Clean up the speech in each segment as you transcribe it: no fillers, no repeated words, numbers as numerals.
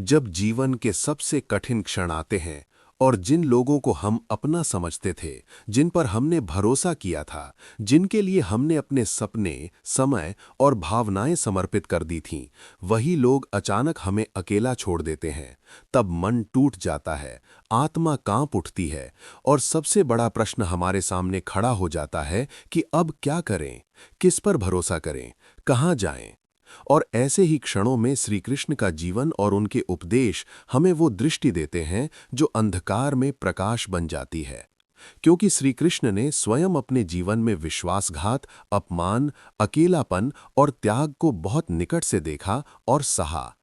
जब जीवन के सबसे कठिन क्षण आते हैं और जिन लोगों को हम अपना समझते थे, जिन पर हमने भरोसा किया था, जिनके लिए हमने अपने सपने, समय और भावनाएं समर्पित कर दी थीं, वही लोग अचानक हमें अकेला छोड़ देते हैं। तब मन टूट जाता है, आत्मा कांप उठती है और सबसे बड़ा प्रश्न हमारे सामने खड़ा हो जाता है कि अब क्या करें, किस पर भरोसा करें, कहाँ जाएं। और ऐसे ही क्षणों में श्री कृष्ण का जीवन और उनके उपदेश हमें वो दृष्टि देते हैं जो अंधकार में प्रकाश बन जाती है। क्योंकि श्री कृष्ण ने स्वयं अपने जीवन में विश्वासघात, अपमान, अकेलापन और त्याग को बहुत निकट से देखा और सहा।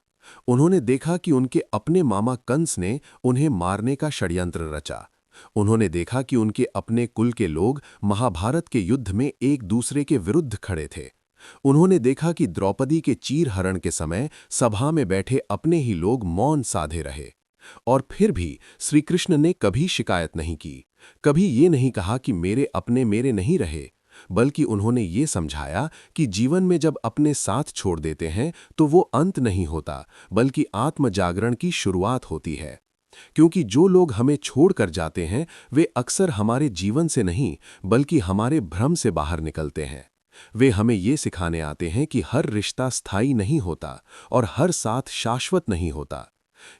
उन्होंने देखा कि उनके अपने मामा कंस ने उन्हें मारने का षड्यंत्र रचा। उन्होंने देखा कि उनके अपने कुल के लोग महाभारत के युद्ध में एक दूसरे के विरुद्ध खड़े थे। उन्होंने देखा कि द्रौपदी के चीरहरण के समय सभा में बैठे अपने ही लोग मौन साधे रहे। और फिर भी श्री कृष्ण ने कभी शिकायत नहीं की, कभी ये नहीं कहा कि मेरे अपने मेरे नहीं रहे, बल्कि उन्होंने ये समझाया कि जीवन में जब अपने साथ छोड़ देते हैं तो वो अंत नहीं होता, बल्कि आत्मजागरण की शुरुआत होती है। क्योंकि जो लोग हमें छोड़कर जाते हैं वे अक्सर हमारे जीवन से नहीं बल्कि हमारे भ्रम से बाहर निकलते हैं। वे हमें ये सिखाने आते हैं कि हर रिश्ता स्थायी नहीं होता और हर साथ शाश्वत नहीं होता।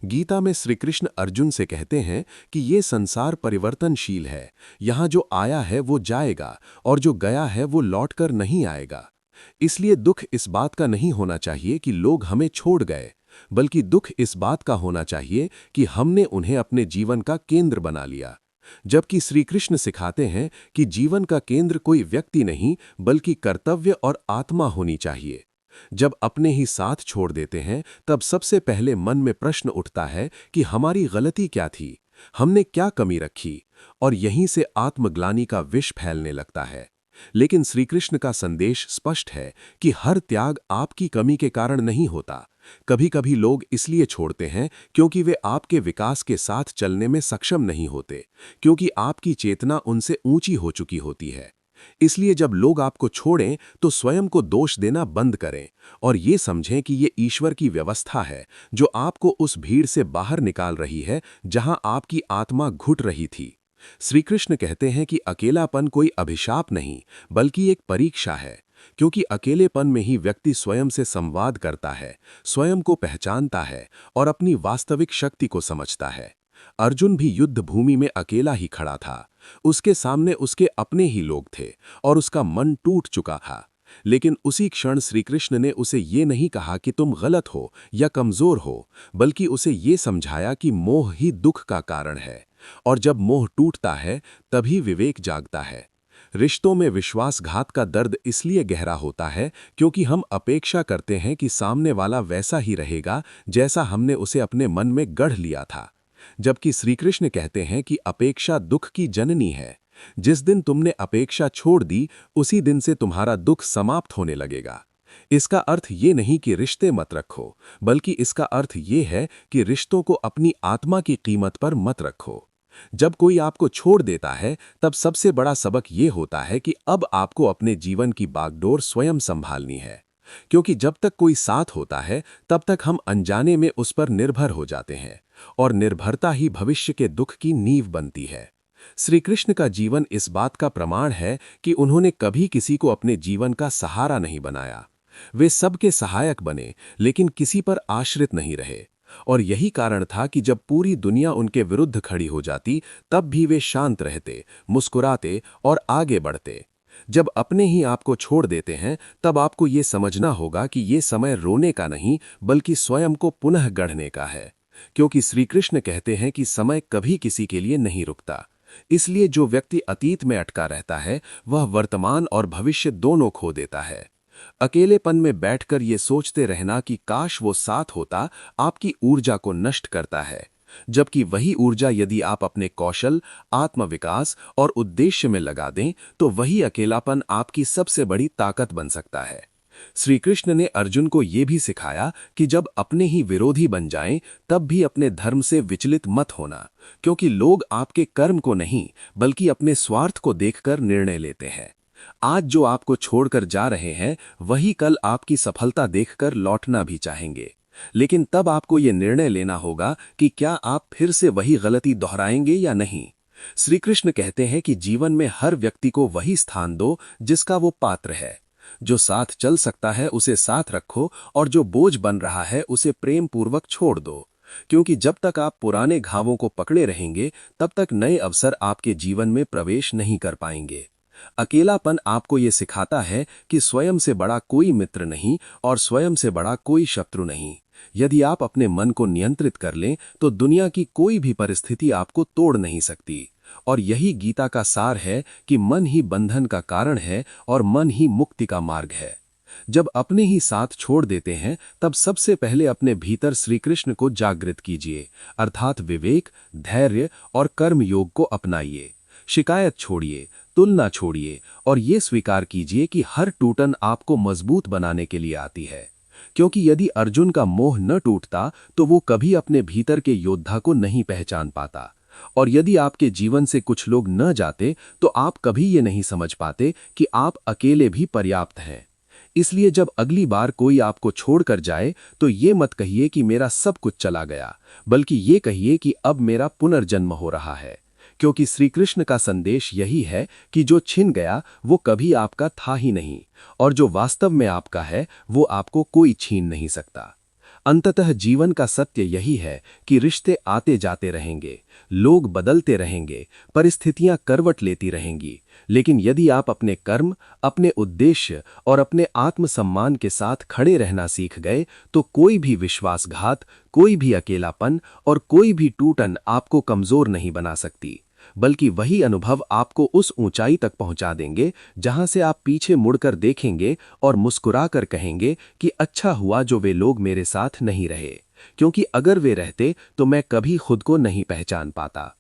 गीता में श्री कृष्ण अर्जुन से कहते हैं कि ये संसार परिवर्तनशील है, यहाँ जो आया है वो जाएगा और जो गया है वो लौटकर नहीं आएगा। इसलिए दुख इस बात का नहीं होना चाहिए कि लोग हमें छोड़ गए, बल्कि दुख इस बात का होना चाहिए कि हमने उन्हें अपने जीवन का केंद्र बना लिया। जबकि श्री कृष्ण सिखाते हैं कि जीवन का केंद्र कोई व्यक्ति नहीं बल्कि कर्तव्य और आत्मा होनी चाहिए। जब अपने ही साथ छोड़ देते हैं तब सबसे पहले मन में प्रश्न उठता है कि हमारी गलती क्या थी, हमने क्या कमी रखी, और यहीं से आत्मग्लानि का विष फैलने लगता है। लेकिन श्री कृष्ण का संदेश स्पष्ट है कि हर त्याग आपकी कमी के कारण नहीं होता। कभी-कभी लोग इसलिए छोड़ते हैं क्योंकि वे आपके विकास के साथ चलने में सक्षम नहीं होते, क्योंकि आपकी चेतना उनसे ऊंची हो चुकी होती है। इसलिए जब लोग आपको छोड़ें तो स्वयं को दोष देना बंद करें और ये समझें कि ये ईश्वर की व्यवस्था है जो आपको उस भीड़ से बाहर निकाल रही है जहां आपकी आत्मा घुट रही थी। श्री कृष्ण कहते हैं कि अकेलापन कोई अभिशाप नहीं बल्कि एक परीक्षा है, क्योंकि अकेलेपन में ही व्यक्ति स्वयं से संवाद करता है, स्वयं को पहचानता है और अपनी वास्तविक शक्ति को समझता है। अर्जुन भी युद्ध भूमि में अकेला ही खड़ा था। उसके सामने उसके अपने ही लोग थे और उसका मन टूट चुका था। लेकिन उसी क्षण श्री कृष्ण ने उसे ये नहीं कहा कि तुम गलत हो या कमजोर हो, बल्कि उसे ये समझाया कि मोह ही दुख का कारण है, और जब मोह टूटता है तभी विवेक जागता है। रिश्तों में विश्वासघात का दर्द इसलिए गहरा होता है क्योंकि हम अपेक्षा करते हैं कि सामने वाला वैसा ही रहेगा जैसा हमने उसे अपने मन में गढ़ लिया था। जबकि श्री कृष्ण कहते हैं कि अपेक्षा दुख की जननी है। जिस दिन तुमने अपेक्षा छोड़ दी उसी दिन से तुम्हारा दुख समाप्त होने लगेगा। इसका अर्थ ये नहीं कि रिश्ते मत रखो, बल्कि इसका अर्थ ये है कि रिश्तों को अपनी आत्मा की कीमत पर मत रखो। जब कोई आपको छोड़ देता है तब सबसे बड़ा सबक ये होता है कि अब आपको अपने जीवन की बागडोर स्वयं संभालनी है। क्योंकि जब तक कोई साथ होता है तब तक हम अनजाने में उस पर निर्भर हो जाते हैं, और निर्भरता ही भविष्य के दुख की नींव बनती है। श्री कृष्ण का जीवन इस बात का प्रमाण है कि उन्होंने कभी किसी को अपने जीवन का सहारा नहीं बनाया। वे सबके सहायक बने लेकिन किसी पर आश्रित नहीं रहे। और यही कारण था कि जब पूरी दुनिया उनके विरुद्ध खड़ी हो जाती तब भी वे शांत रहते, मुस्कुराते और आगे बढ़ते। जब अपने ही आपको छोड़ देते हैं तब आपको ये समझना होगा कि ये समय रोने का नहीं बल्कि स्वयं को पुनः गढ़ने का है। क्योंकि श्री कृष्ण कहते हैं कि समय कभी किसी के लिए नहीं रुकता। इसलिए जो व्यक्ति अतीत में अटका रहता है वह वर्तमान और भविष्य दोनों खो देता है। अकेलेपन में बैठकर ये सोचते रहना कि काश वो साथ होता आपकी ऊर्जा को नष्ट करता है, जबकि वही ऊर्जा यदि आप अपने कौशल, आत्मविकास और उद्देश्य में लगा दें तो वही अकेलापन आपकी सबसे बड़ी ताकत बन सकता है। श्री कृष्ण ने अर्जुन को ये भी सिखाया कि जब अपने ही विरोधी बन जाएं तब भी अपने धर्म से विचलित मत होना, क्योंकि लोग आपके कर्म को नहीं बल्कि अपने स्वार्थ को देखकर निर्णय लेते हैं। आज जो आपको छोड़कर जा रहे हैं वही कल आपकी सफलता देखकर लौटना भी चाहेंगे। लेकिन तब आपको ये निर्णय लेना होगा कि क्या आप फिर से वही गलती दोहराएंगे या नहीं। श्री कृष्ण कहते हैं कि जीवन में हर व्यक्ति को वही स्थान दो जिसका वो पात्र है। जो साथ चल सकता है उसे साथ रखो और जो बोझ बन रहा है उसे प्रेम पूर्वक छोड़ दो। क्योंकि जब तक आप पुराने घावों को पकड़े रहेंगे तब तक नए अवसर आपके जीवन में प्रवेश नहीं कर पाएंगे। अकेलापन आपको ये सिखाता है कि स्वयं से बड़ा कोई मित्र नहीं और स्वयं से बड़ा कोई शत्रु नहीं। यदि आप अपने मन को नियंत्रित कर लें तो दुनिया की कोई भी परिस्थिति आपको तोड़ नहीं सकती। और यही गीता का सार है कि मन ही बंधन का कारण है और मन ही मुक्ति का मार्ग है। जब अपने ही साथ छोड़ देते हैं तब सबसे पहले अपने भीतर श्री कृष्ण को जागृत कीजिए, अर्थात विवेक, धैर्य और कर्म योग को अपनाइए। शिकायत छोड़िए, तुलना छोड़िए और ये स्वीकार कीजिए कि हर टूटन आपको मजबूत बनाने के लिए आती है। क्योंकि यदि अर्जुन का मोह न टूटता तो वो कभी अपने भीतर के योद्धा को नहीं पहचान पाता। और यदि आपके जीवन से कुछ लोग न जाते तो आप कभी ये नहीं समझ पाते कि आप अकेले भी पर्याप्त हैं। इसलिए जब अगली बार कोई आपको छोड़कर जाए तो ये मत कहिए कि मेरा सब कुछ चला गया, बल्कि ये कहिए कि अब मेरा पुनर्जन्म हो रहा है। क्योंकि श्री कृष्ण का संदेश यही है कि जो छिन गया वो कभी आपका था ही नहीं, और जो वास्तव में आपका है वो आपको कोई छीन नहीं सकता। अंततः जीवन का सत्य यही है कि रिश्ते आते जाते रहेंगे, लोग बदलते रहेंगे, परिस्थितियां करवट लेती रहेंगी, लेकिन यदि आप अपने कर्म, अपने उद्देश्य और अपने आत्मसम्मान के साथ खड़े रहना सीख गए तो कोई भी विश्वासघात, कोई भी अकेलापन और कोई भी टूटन आपको कमजोर नहीं बना सकती, बल्कि वही अनुभव आपको उस ऊंचाई तक पहुंचा देंगे जहां से आप पीछे मुड़कर देखेंगे और मुस्कुराकर कहेंगे कि अच्छा हुआ जो वे लोग मेरे साथ नहीं रहे, क्योंकि अगर वे रहते तो मैं कभी खुद को नहीं पहचान पाता।